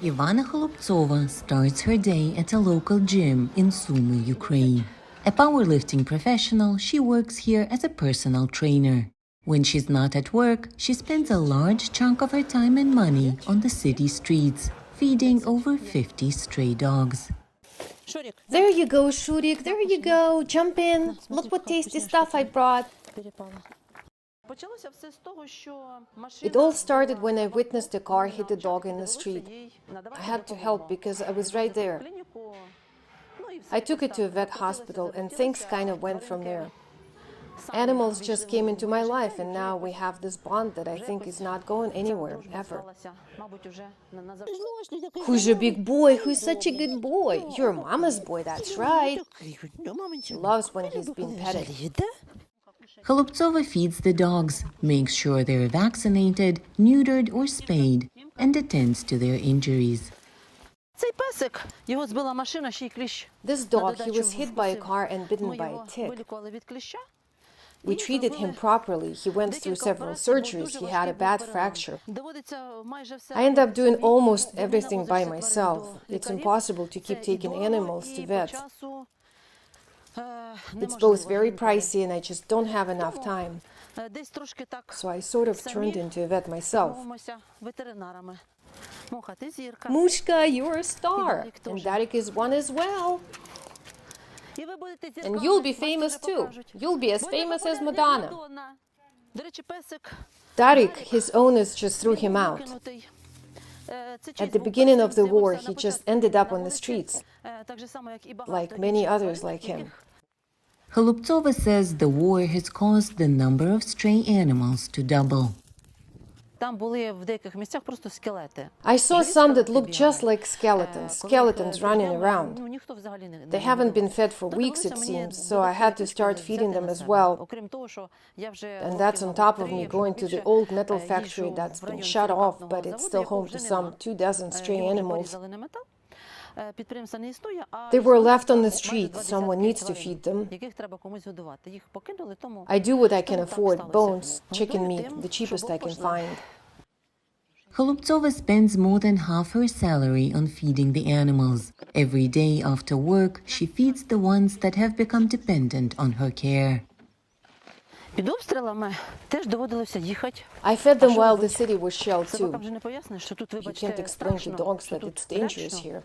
Ivanna Holubtsova starts her day at a local gym in Sumy, Ukraine. A powerlifting professional, she works here as a personal trainer. When she's not at work, she spends a large chunk of her time and money on the city streets, feeding over 50 stray dogs. There you go, Shurik, there you go. Jump in. Look what tasty stuff I brought. It all started when I witnessed a car hit a dog in the street. I had to help because I was right there. I took it to a vet hospital and things kind of went from there. Animals just came into my life and now we have this bond that I think is not going anywhere, ever. Who's your big boy? Who's such a good boy? You're mama's boy, that's right. He loves when he's being petted. Holubtsova feeds the dogs, makes sure they're vaccinated, neutered or spayed, and attends to their injuries. This dog, he was hit by a car and bitten by a tick. We treated him properly. He went through several surgeries. He had a bad fracture. I end up doing almost everything by myself. It's impossible to keep taking animals to vets. It's both very pricey and I just don't have enough time. So I sort of turned into a vet myself. Mushka, you're a star. And Darik is one as well. And you'll be famous too. You'll be as famous as Madonna. Darik, his owners just threw him out. At the beginning of the war, he just ended up on the streets, like many others like him. Holubtsova says the war has caused the number of stray animals to double. I saw some that looked just like skeletons running around. They haven't been fed for weeks, it seems, so I had to start feeding them as well. And that's on top of me going to the old metal factory that's been shut off, but it's still home to some 24 stray animals. They were left on the street. Someone needs to feed them. I do what I can afford: bones, chicken meat, the cheapest I can find. Holubtsova spends more than half her salary on feeding the animals. Every day after work, she feeds the ones that have become dependent on her care. I fed them while the city was shelled too. You can't explain to dogs that it's dangerous here.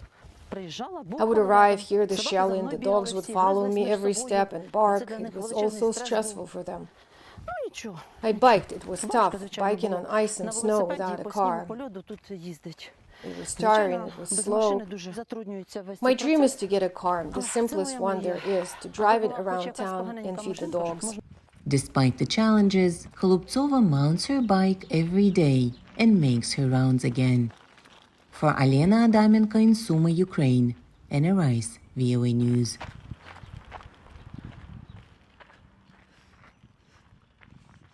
I would arrive, hear the shelling, the dogs would follow me every step and bark. It was all so stressful for them. I biked. It was tough, biking on ice and snow without a car. It was tiring, it was slow. My dream is to get a car, the simplest one there is, to drive it around town and feed the dogs. Despite the challenges, Holubtsova mounts her bike every day and makes her rounds again. For Olena Adamenko in Sumy, Ukraine, NRI's VOA News.